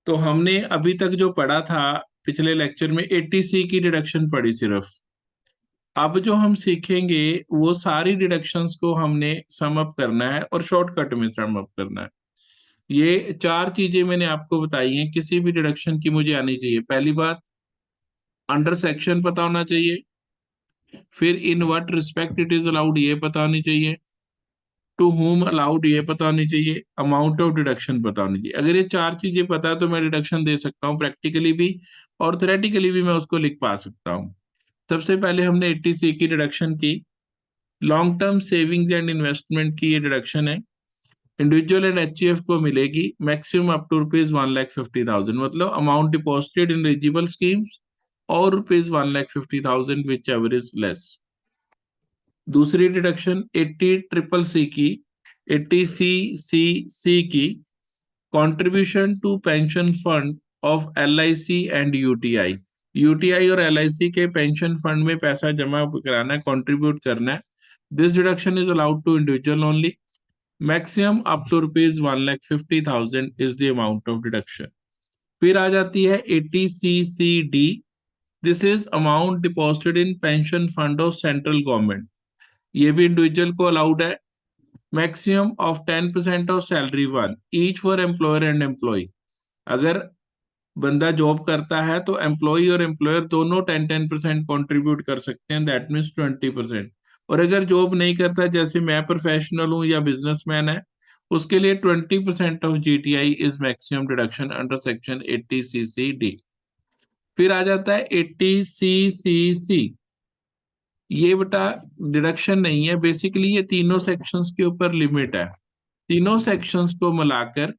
तो हमने अभी तक जो पढ़ा था पिछले लेक्चर में 80C की डिडक्शन पढ़ी सिर्फ। अब जो हम सीखेंगे वो सारी डिडक्शंस को हमने सम अप करना है और शॉर्टकट में सम अप करना है। ये चार चीजें मैंने आपको बताई हैं किसी भी डिडक्शन की मुझे आनी चाहिए। पहली बात, अंडर सेक्शन पता होना चाहिए। फिर in what respect it is allowed ये पता होनी चाहिए। टू होम अलाउड ये पता होनी चाहिए। अमाउंट ऑफ डिडक्शन पता होनी चाहिए। अगर ये चार चीजें पता है तो मैं डिडक्शन दे सकता हूँ प्रैक्टिकली भी, और थ्योरेटिकली भी मैं उसको लिख पा सकता हूँ। सबसे पहले हमने 80C की डिडक्शन की। Long term savings and investment की ये डिडक्शन है। इंडिविजुअल एंड एचईएफ को मिलेगी मैक्सिमम अप टू ₹1,50,000, मतलब amount deposited in eligible schemes और ₹1,50,000 विच एवर इज लेस। दूसरी डिडक्शन 80CCC की, 80CCC की, contribution to pension fund of LIC and UTI. UTI और एलआईसी के पेंशन फंड में पैसा जमा कराना है, कंट्रीब्यूट करना है। This deduction is allowed to individual only. Maximum up to ₹1,50,000 is the amount of deduction. फिर आ जाती है 80CCD। This is amount deposited in pension fund of central government. ये भी इंडिविजुअल को अलाउड है। Maximum of 10% of salary one each for employer and employee. अगर बंदा जॉब करता है तो एम्प्लॉय और एम्प्लॉयर दोनों 10-10% कॉन्ट्रीब्यूट कर सकते हैं, दैट मीन्स 20%। और अगर जॉब नहीं करता, जैसे मैं प्रोफेशनल हूँ या बिजनेसमैन है, उसके लिए 20% of GTI is maximum deduction under section 80CCD। फिर आ जाता है 80CCC। ये बेटा डिडक्शन नहीं है, बेसिकली ये तीनों सेक्शंस के ऊपर लिमिट है। तीनों सेक्शंस को मिलाकर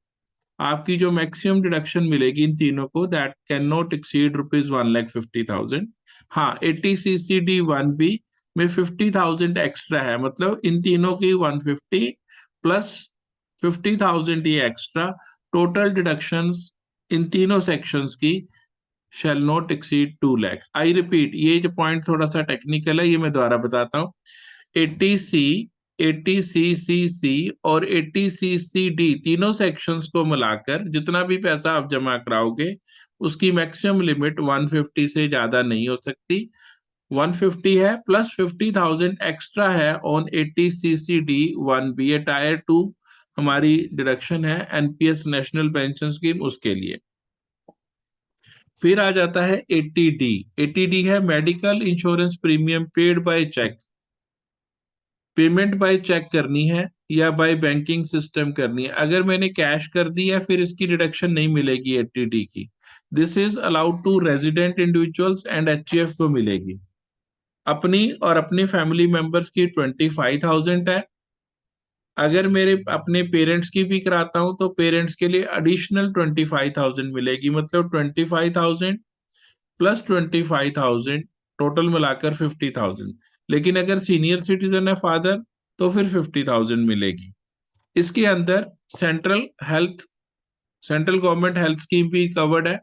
आपकी जो मैक्सिमम डिडक्शन मिलेगी इन तीनों को, दैट कैन नॉट एक्सीड ₹1,50,000। हाँ, 80CCD1B में 50,000 एक्स्ट्रा है, मतलब इन तीनों की 150 प्लस 50,000 ये एक्स्ट्रा। टोटल डिडक्शंस इन तीनों सेक्शंस की shall not exceed 2 lakh. I repeat, ये जो पॉइंट थोड़ा सा टेक्निकल है, ये मैं दोबारा बताता हूँ। 80C, 80CCC और 80CCD तीनों सेक्शंस को मिलाकर जितना भी पैसा आप जमा कराओगे उसकी मैक्सिमम लिमिट 150 से ज्यादा नहीं हो सकती। 150 है प्लस 50,000 एक्स्ट्रा है ऑन 80CCD1B। ये टायर 2 हमारी डिडक्शन है एनपीएस नेशनल पेंशन स्कीम, उसके लिए। फिर आ जाता है 80D। 80D है medical insurance premium paid by cheque. Payment by cheque करनी है या बाय बैंकिंग सिस्टम करनी है। अगर मैंने कैश कर दी है फिर इसकी डिडक्शन नहीं मिलेगी 80D की। This is allowed to resident individuals and HUF को मिलेगी। अपनी और अपने फैमिली मेंबर्स की 25,000 है। अगर मेरे अपने पेरेंट्स की भी कराता हूं तो पेरेंट्स के लिए एडिशनल 25,000 मिलेगी, मतलब 25,000 प्लस 25,000, टोटल मिलाकर 50,000। लेकिन अगर सीनियर सिटीजन है फादर तो फिर 50,000 मिलेगी। इसके अंदर central health, central government health scheme भी कवर्ड है।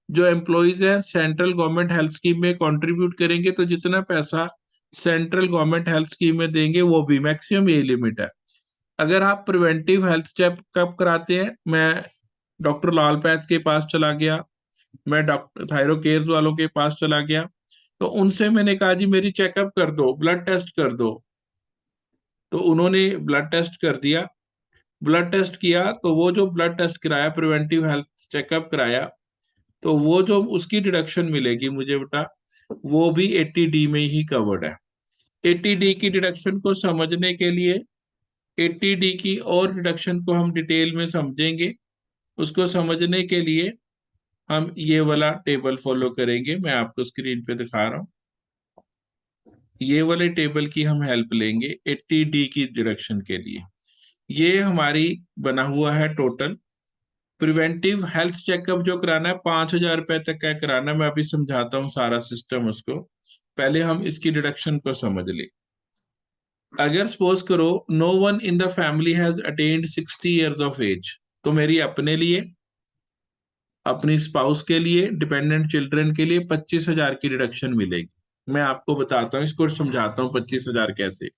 जो एम्प्लॉयज हैं सेंट्रल गवर्नमेंट हेल्थ स्कीम में कंट्रीब्यूट करेंगे तो जितना पैसा सेंट्रल गवर्नमेंट हेल्थ स्कीम में देंगे वो भी मैक्सिमम यही लिमिट है। अगर आप प्रिवेंटिव हेल्थ चेकअप कराते हैं, मैं डॉक्टर लाल पैथ के पास चला गया, मैं डॉक्टर थायरो केयर्स वालों के पास चला गया, तो उनसे मैंने कहा जी मेरी चेकअप कर दो, ब्लड टेस्ट कर दो। तो उन्होंने ब्लड टेस्ट कर दिया। ब्लड टेस्ट किया तो वो जो ब्लड टेस्ट कराया, प्रिवेंटिव हेल्थ चेकअप कराया, तो वो जो उसकी डिडक्शन मिलेगी मुझे बेटा, वो भी 80D में ही कवर्ड है। 80D की डिडक्शन को समझने के लिए 80D की और डिडक्शन को हम डिटेल में समझेंगे। उसको समझने के लिए हम ये वाला टेबल फॉलो करेंगे, मैं आपको स्क्रीन पे दिखा रहा हूँ। ये वाले टेबल की हम हेल्प लेंगे 80D की डिडक्शन के लिए। ये हमारी बना हुआ है टोटल। प्रिवेंटिव हेल्थ चेकअप जो कराना है 5,000 रुपए तक का कराना है। मैं अभी समझाता हूँ सारा सिस्टम उसको, पहले हम इसकी डिडक्शन को समझ ले। अगर सपोज करो no one in the family has attend 60 years of age, तो मेरी अपने लिए, अपनी स्पाउस के लिए, डिपेंडेंट चिल्ड्रन के लिए 25,000 की डिडक्शन मिलेगी। मैं आपको बताता हूँ, इसको समझाता हूँ 25,000 कैसे।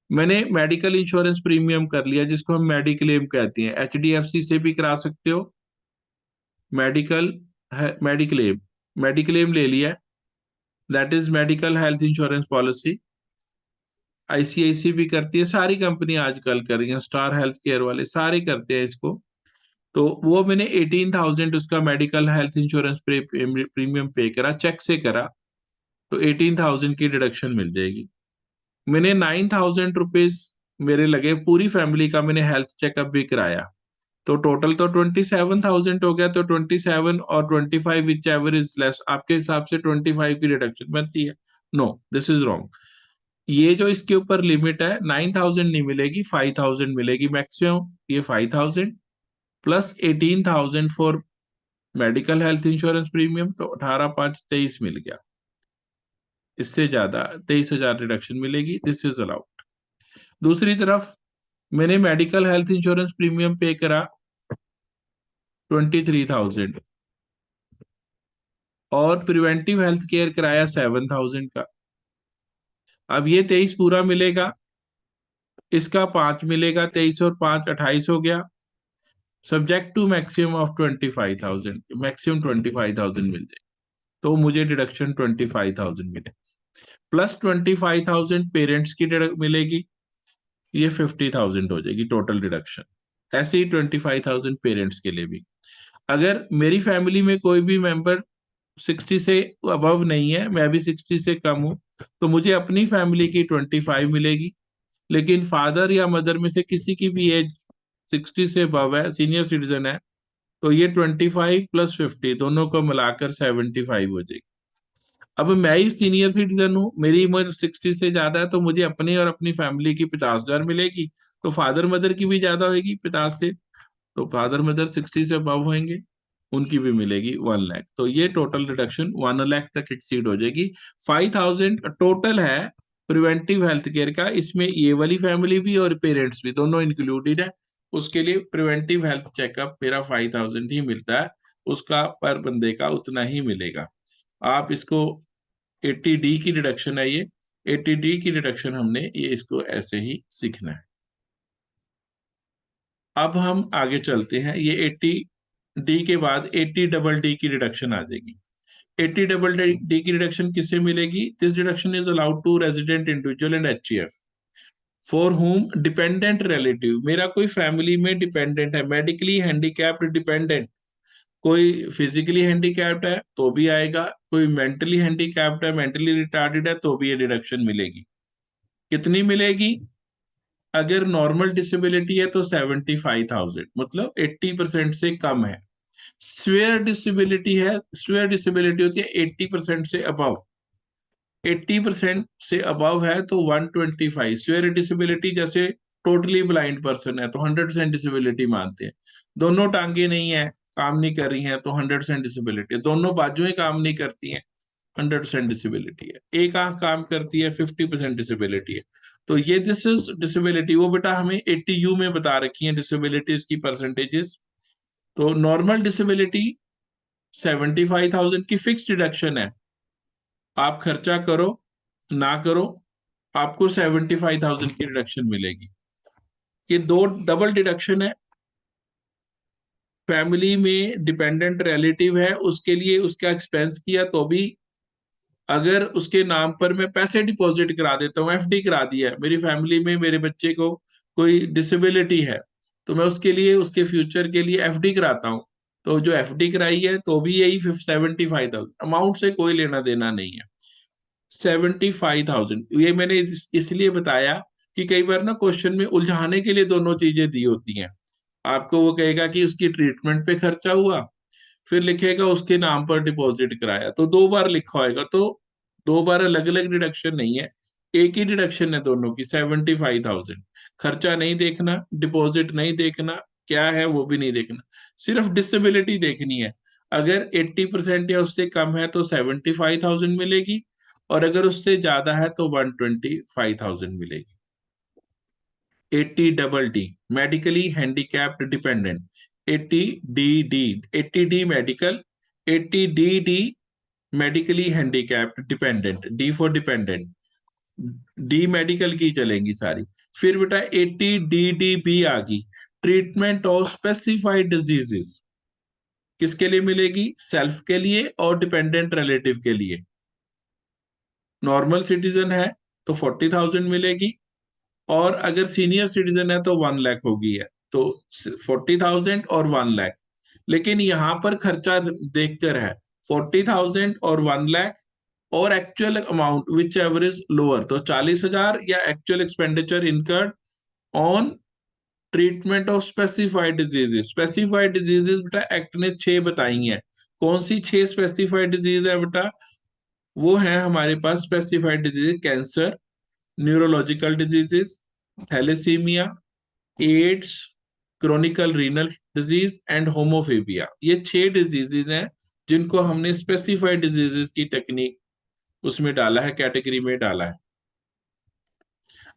मैंने मेडिकल इंश्योरेंस प्रीमियम कर लिया जिसको हम मेडिक्लेम कहते हैं, एचडीएफसी से भी करा सकते हो, मेडिकल मेडिक्लेम, मेडिक्लेम ले लिया, that is medical health insurance policy. ICICI भी करती है, सारी कंपनी आजकल कर रही है, स्टार हेल्थ केयर वाले सारे करते हैं इसको। तो वो मैंने 18,000 उसका मेडिकल हेल्थ इंश्योरेंस प्रीमियम पे करा, चेक से करा, तो 18,000 की डिडक्शन मिल जाएगी। मैंने 9,000 रुपीज मेरे लगे, पूरी फैमिली का मैंने हेल्थ चेकअप भी कराया, तो टोटल तो 27,000 हो गया। तो 27 और 25 विच एवर इज लेस, आपके हिसाब से 25 की डिडक्शन बनती है? No, this is wrong. ये जो इसके ऊपर लिमिट है, 9,000 नहीं मिलेगी, 5,000 मिलेगी मैक्सिमम। ये 5,000 plus 18,000 for medical health insurance premium, तो 18,523 मिल गया। इससे ज्यादा 23,000 रिडक्शन मिलेगी, दिस इज अलाउड। दूसरी तरफ मैंने मेडिकल हेल्थ इंश्योरेंस प्रीमियम पे करा 23,000 और प्रिवेंटिव हेल्थ केयर कराया 7,000 का। अब ये 23 पूरा मिलेगा, इसका 5 मिलेगा, 23 और 5 28 हो गया, subject to maximum of 25,000, maximum 25,000 मिल जाए, तो मुझे डिडक्शन 25,000 मिले, प्लस 25,000 पेरेंट्स की मिलेगी, ये 50,000 हो जाएगी टोटल डिडक्शन। ऐसे ही 25,000 पेरेंट्स के लिए भी। अगर मेरी फैमिली में कोई भी मेंबर 60 से अबव नहीं है, मैं भी 60 से कम हूं, तो मुझे अपनी फैमिली की 25 मिलेगी। लेकिन फादर या मदर में से किसी की भी एज 60 से अबव है, सीनियर सिटीजन है, तो ये 25 प्लस 50 दोनों को मिलाकर 75 हो जाएगी। अब मैं ही सीनियर सिटीजन हूँ, मेरी उम्र 60 से ज्यादा है, तो मुझे अपनी और अपनी फैमिली की 50,000 मिलेगी। तो फादर मदर की भी ज्यादा होगी 50 से, तो फादर मदर 60 से अबव होंगे, उनकी भी मिलेगी 1 लाख। तो ये टोटल रिडक्शन 1 लाख तक एक्सीड हो जाएगी। 5,000 टोटल है प्रिवेंटिव हेल्थ केयर का, इसमें ये वाली फैमिली भी और पेरेंट्स भी दोनों इंक्लूडेड है। उसके लिए प्रिवेंटिव हेल्थ चेकअप मेरा 5,000 ही मिलता है, उसका पर बंदे का उतना ही मिलेगा। आप इसको 80D की डिडक्शन है ये, 80D की डिडक्शन हमने ये इसको ऐसे ही सीखना है। अब हम आगे चलते हैं, ये 80D के बाद 80 डबल डी की डिडक्शन आ जाएगी। 80 डबल डी की डिडक्शन किससे मिलेगी? This deduction is allowed to resident individual and HUF for whom dependent relative. मेरा कोई फैमिली में डिपेंडेंट है, मेडिकली हैंडीकैप्ड डिपेंडेंट, कोई फिजिकली हैंडीकैप्ड है तो भी आएगा, कोई मेंटली हैंडीकैप्ड है, मेंटली रिटार्डेड है, तो भी ये डिडक्शन मिलेगी। कितनी मिलेगी? अगर नॉर्मल डिसेबिलिटी है तो 75,000, मतलब 80% से कम है। स्वेयर डिसेबिलिटी है, स्वेयर डिसेबिलिटी होती है 80% से अबव, 80% से अबव है तो 125। स्वेयर डिसेबिलिटी जैसे टोटली ब्लाइंड पर्सन है तो 100% डिसेबिलिटी मानते हैं। दोनों टांगे नहीं है, काम नहीं कर रही हैं, तो 100% डिसेबिलिटी। दोनों बाजुएं काम नहीं करती हैं, 100% डिसेबिलिटी है। एक आंख काम करती है, 50% डिसेबिलिटी है। तो ये दिस इज डिसेबिलिटी। वो बेटा हमें 80U में बता रखी है डिसेबिलिटीज की परसेंटेजेस। तो नॉर्मल डिसेबिलिटी 75,000 की फिक्स डिडक्शन है, आप खर्चा करो ना करो, आपको 75,000 की डिडक्शन मिलेगी। ये दो डबल डिडक्शन है। फैमिली में डिपेंडेंट रिलेटिव है, उसके लिए उसका एक्सपेंस किया तो भी, अगर उसके नाम पर मैं पैसे डिपॉजिट करा देता हूँ, एफडी करा दिया है, मेरी फैमिली में मेरे बच्चे को कोई डिसेबिलिटी है, तो मैं उसके लिए उसके फ्यूचर के लिए एफडी कराता हूँ, तो जो एफडी कराई है तो भी यही 75,000, अमाउंट से कोई लेना देना नहीं है। 75,000 ये मैंने इसलिए बताया कि कई बार ना क्वेश्चन में उलझाने के लिए दोनों चीजें दी होती हैं। आपको वो कहेगा कि उसकी ट्रीटमेंट पे खर्चा हुआ, फिर लिखेगा उसके नाम पर डिपॉजिट कराया, तो दो बार लिखा होगा, तो दो बार अलग अलग डिडक्शन नहीं है, एक ही डिडक्शन है दोनों की, 75,000। खर्चा नहीं देखना, डिपॉजिट नहीं देखना, क्या है वो भी नहीं देखना, सिर्फ डिसेबिलिटी देखनी है। अगर 80% या उससे कम है तो 75,000 मिलेगी, और अगर उससे ज्यादा है तो 125,000 मिलेगी। 80 double D medically handicapped dependent, 80 D, 80 D medical, 80 D medically handicapped dependent, D for dependent, D medical की चलेंगी सारी। फिर बेटा 80 डी डी बी आ गई, ट्रीटमेंट ऑफ स्पेसिफाइड डिजीजेस। किसके लिए मिलेगी? सेल्फ के लिए और डिपेंडेंट रिलेटिव के लिए। नॉर्मल सिटीजन है तो 40,000 मिलेगी, और अगर सीनियर सिटीजन है तो 1 लाख होगी है। तो 40,000 और 1 लाख। लेकिन यहाँ पर खर्चा देखकर है 40,000 और 1 लाख, और actual amount which ever is lower, तो 40,000 या actual expenditure incurred on treatment of specified diseases. Specified diseases बेटा एक्ट ने 6 बताई हैं। कौन सी 6 स्पेसिफाइड डिजीज है बेटा? वो है हमारे पास specified disease: cancer, neurological diseases, thalassemia, AIDS, chronical renal disease and haemophilia. ये 6 डिजीजेज हैं जिनको हमने स्पेसिफाइड डिजीजेस की टेक्निक उसमें डाला है, कैटेगरी में डाला है।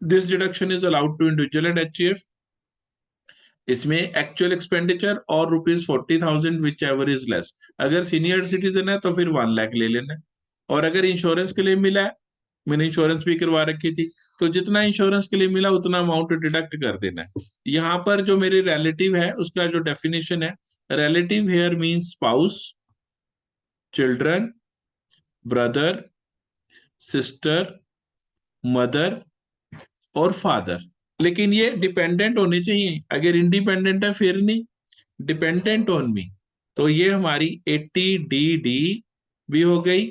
This deduction is allowed to individual and HUF. इसमें एक्चुअल एक्सपेंडिचर और ₹40,000 विच एवर इज लेस। अगर सीनियर सिटीजन है तो फिर 1 लाख ले लेना है। और अगर इंश्योरेंस के लिए मिला है, मैंने इंश्योरेंस भी करवा रखी थी, तो जितना इंश्योरेंस के लिए मिला उतना अमाउंट डिडक्ट कर देना है। यहाँ पर जो मेरे रिलेटिव है उसका जो डेफिनेशन है, relative here means spouse, children, brother, sister, mother और फादर। लेकिन ये डिपेंडेंट होने चाहिए, अगर इंडिपेंडेंट है फिर नहीं। डिपेंडेंट ऑन मी, तो ये हमारी 80DD भी हो गई,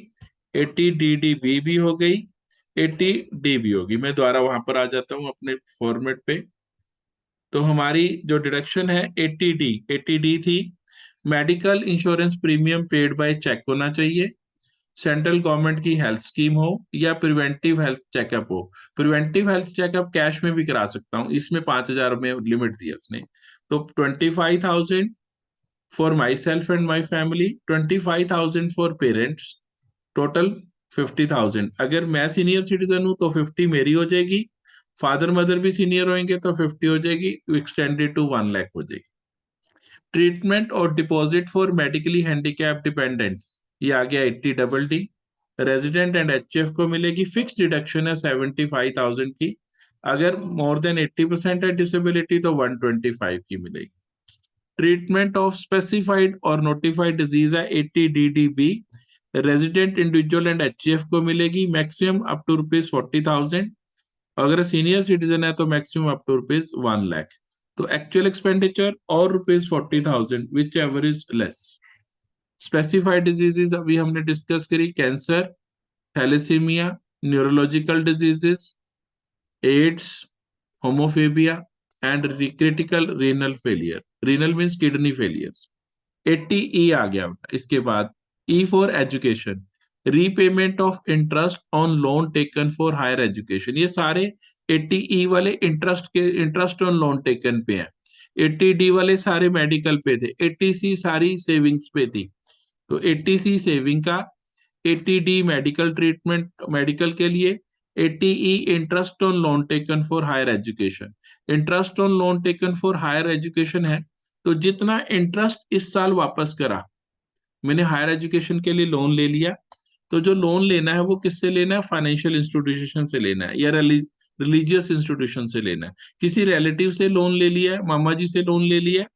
80DDB भी हो गई, 80D भी होगी। मैं दोबारा वहां पर आ जाता हूं अपने फॉर्मेट पे। तो हमारी जो डिडक्शन है 80D, 80D थी medical insurance premium paid by cheque होना चाहिए, सेंट्रल गवर्नमेंट की हेल्थ स्कीम हो, या प्रिवेंटिव हेल्थ चेकअप हो। प्रिवेंटिव हेल्थ चेकअप कैश में भी करा सकता हूँ, इसमें 5,000 में लिमिट दी है उसने। तो 25,000 for my self and my family, 25,000 for parents, total 50,000। अगर मैं सीनियर सिटीजन हूं तो 50 मेरी हो जाएगी, फादर मदर भी सीनियर होंगे तो 50 हो जाएगी, एक्सटेंडेड टू 1 लाख हो जाएगी। ट्रीटमेंट और deposit for medically handicap dependent, ये आ गया 80DD। रेजिडेंट एंड एचएफ को मिलेगी फिक्स डिडक्शन है 75,000 की। अगर मोर देन 80% है डिसेबिलिटी तो 125 की मिलेगी। ट्रीटमेंट ऑफ स्पेसिफाइड और नोटिफाइड डिजीज है 80DDB। Resident individual and HUF को मिलेगी मैक्सिमम अप टू ₹40,000। अगर सीनियर सिटीजन है तो मैक्सिमम अप टू ₹1 लाख। तो एक्चुअल एक्सपेंडिचर और ₹40,000 whichever is less. Specified diseases अभी हमने डिस्कस करी: cancer, thalassemia, neurological diseases, AIDS, haemophilia and critical renal failure. Renal means kidney failure. 80E आ गया इसके बाद। E for education, repayment of interest on loan taken for higher education. ये सारे 80E वाले इंटरेस्ट ऑन लोन टेकन पे हैं। 80D वाले सारे मेडिकल पे थे, 80C सारी सेविंग्स पे थी। तो 80C सेविंग का, 80D मेडिकल ट्रीटमेंट मेडिकल के लिए, 80E interest on loan taken for higher education. Interest on loan taken for higher education है तो जितना इंटरेस्ट इस साल वापस करा, मैंने हायर एजुकेशन के लिए लोन ले लिया, तो जो लोन लेना है वो किससे लेना है? फाइनेंशियल इंस्टीट्यूशन से लेना है या रिलीजियस इंस्टीट्यूशन से लेना है। किसी रिलेटिव से लोन ले लिया है, मामा जी से लोन ले लिया है,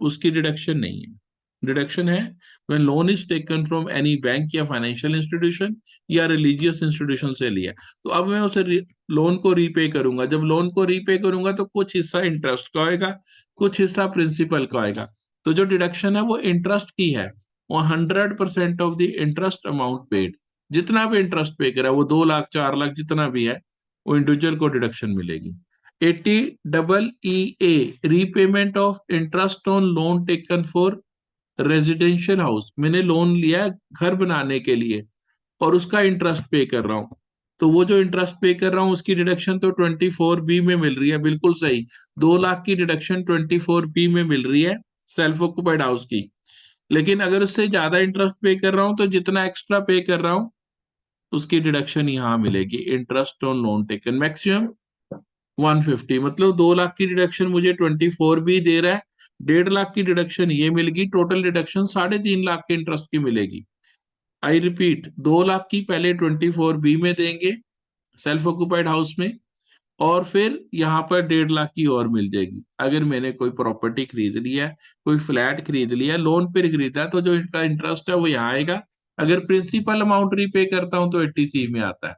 उसकी डिडक्शन नहीं है। डिडक्शन है when loan is taken from any bank या फाइनेंशियल इंस्टीट्यूशन या रिलीजियस इंस्टीट्यूशन से लिया। तो अब मैं उसे लोन को रीपे करूंगा। जब लोन को रीपे करूंगा तो कुछ हिस्सा इंटरेस्ट का होएगा, कुछ हिस्सा प्रिंसिपल का होएगा। तो जो डिडक्शन है वो इंटरेस्ट की है, वो 100% of the interest amount paid. जितना भी इंटरेस्ट पे करा, वो 2 लाख 4 लाख जितना भी है, वो इंडिविजुअल को डिडक्शन मिलेगी। 80EE repayment of interest on loan taken for residential house. मैंने लोन लिया है घर बनाने के लिए और उसका इंटरेस्ट पे कर रहा हूँ, तो वो जो इंटरेस्ट पे कर रहा हूँ उसकी डिडक्शन तो 24B में मिल रही है। बिल्कुल सही, 2 लाख की डिडक्शन 24B में मिल रही है सेल्फ ऑक्यूपाइड हाउस की। लेकिन अगर उससे ज्यादा इंटरेस्ट पे कर रहा हूँ तो जितना एक्स्ट्रा पे कर रहा हूँ उसकी डिडक्शन यहाँ मिलेगी। Interest on loan taken maximum 150, मतलब 2 लाख की डिडक्शन मुझे 24B दे रहा है, 1.5 लाख की डिडक्शन ये मिलेगी, टोटल डिडक्शन 3.5 लाख के इंटरेस्ट की मिलेगी। आई रिपीट, 2 लाख की पहले 24B में देंगे सेल्फ ऑक्यूपाइड हाउस में, और फिर यहाँ पर 1.5 लाख की और मिल जाएगी। अगर मैंने कोई प्रॉपर्टी खरीद लिया है, कोई फ्लैट खरीद लिया, लोन पे खरीदा, तो जो इसका इंटरेस्ट है वो यहाँ आएगा। अगर प्रिंसिपल अमाउंट रीपे करता हूं तो 80C में आता है।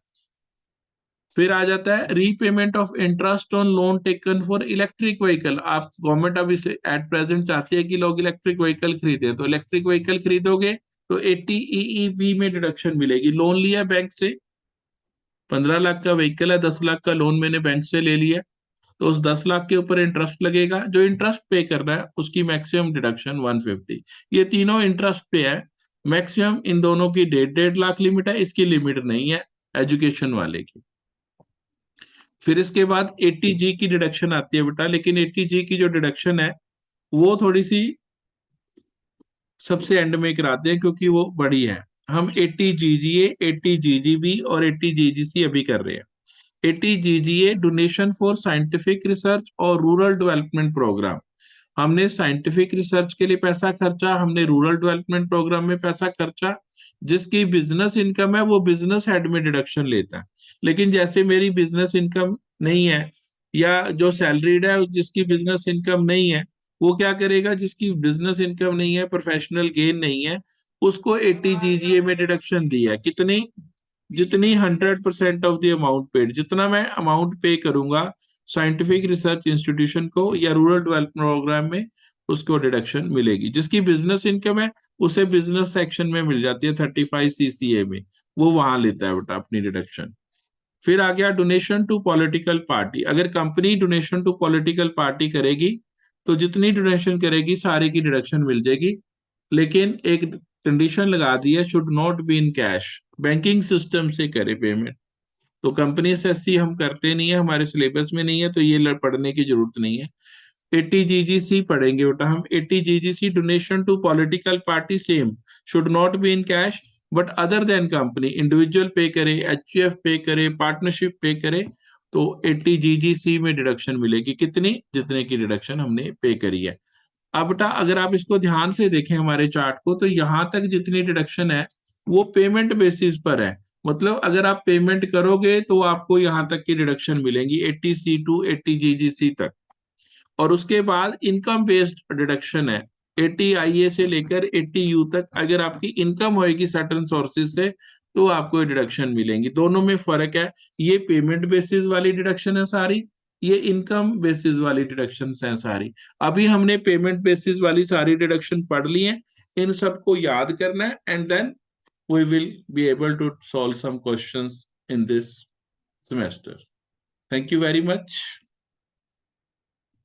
फिर आ जाता है repayment of interest on loan taken for electric vehicle. आप गवर्नमेंट अभी से एट प्रेजेंट चाहती है कि लोग इलेक्ट्रिक व्हीकल खरीदे, तो इलेक्ट्रिक व्हीकल खरीदोगे तो 80 EEB में डिडक्शन मिलेगी। लोन लिया बैंक से, 15 लाख का व्हीकल है, 10 लाख का लोन मैंने बैंक से ले लिया, तो उस 10 लाख के ऊपर इंटरेस्ट लगेगा। जो इंटरेस्ट पे कर रहा है उसकी मैक्सिमम डिडक्शन 150। ये तीनों इंटरेस्ट पे है। मैक्सिमम इन दोनों की 1.5 लाख लिमिट है, इसकी लिमिट नहीं है एजुकेशन वाले की। फिर इसके बाद 80G की डिडक्शन आती है बेटा, लेकिन 80G की जो डिडक्शन है वो थोड़ी सी सबसे एंड में कराते हैं क्योंकि वो बड़ी है। हम 80GGA, 80GGB और 80GGC अभी कर रहे हैं। 80GGA donation for scientific research और रूरल डेवलपमेंट प्रोग्राम। हमने साइंटिफिक रिसर्च के लिए पैसा खर्चा, हमने रूरल डेवलपमेंट प्रोग्राम में पैसा खर्चा। जिसकी बिजनेस इनकम है वो बिजनेस हेड में डिडक्शन लेता है। लेकिन जैसे मेरी बिजनेस इनकम नहीं है, या जो सैलरीड है जिसकी बिजनेस इनकम नहीं है, वो क्या करेगा? जिसकी बिजनेस इनकम नहीं है, प्रोफेशनल गेन नहीं है, उसको 80GGA में डिडक्शन दिया है। कितनी? जितनी 100% ऑफ द अमाउंट पेड, जितना मैं अमाउंट पे करूंगा साइंटिफिक रिसर्च इंस्टीट्यूशन को या रूरल डेवलपमेंट प्रोग्राम में, उसको डिडक्शन मिलेगी। जिसकी बिजनेस इनकम है उसे बिजनेस सेक्शन में मिल जाती है 35CCA में, वो वहां लेता है बेटा अपनी डिडक्शन। फिर आ गया डोनेशन टू पॉलिटिकल पार्टी। अगर company donation to political party करेगी तो जितनी डोनेशन करेगी सारी की डिडक्शन मिल जाएगी। लेकिन एक कंडीशन लगा दी है, should not be in cash, banking system से करे पेमेंट। तो कंपनी से ऐसी हम करते नहीं है, हमारे सिलेबस में नहीं है, तो ये पढ़ने की जरूरत नहीं है। 80GGC पढ़ेंगे बेटा हम। 80GGC donation to political party same, should not be in cash but other than company, individual pay करे, HUF पे करे, पार्टनरशिप पे करे, तो 80GGC में डिडक्शन मिलेगी। कितनी? जितने की डिडक्शन हमने पे करी है। अब बेटा अगर आप इसको ध्यान से देखें हमारे चार्ट को, तो यहां तक जितनी डिडक्शन है वो पेमेंट बेसिस पर है। मतलब अगर आप पेमेंट करोगे तो आपको यहां तक की डिडक्शन मिलेंगी 80C टू 80GGC तक। और उसके बाद इनकम बेस्ड डिडक्शन है 80IA से लेकर 80U तक। अगर आपकी इनकम होएगी सर्टेन सोर्सेज से तो आपको डिडक्शन मिलेंगी। दोनों में फर्क है। ये पेमेंट बेसिस वाली डिडक्शन है सारी, ये इनकम बेसिस वाली डिडक्शन है सारी। अभी हमने पेमेंट बेसिस वाली सारी डिडक्शन पढ़ ली है, इन सबको याद करना है, and then we will be able to solve some questions in this semester. Thank you very much.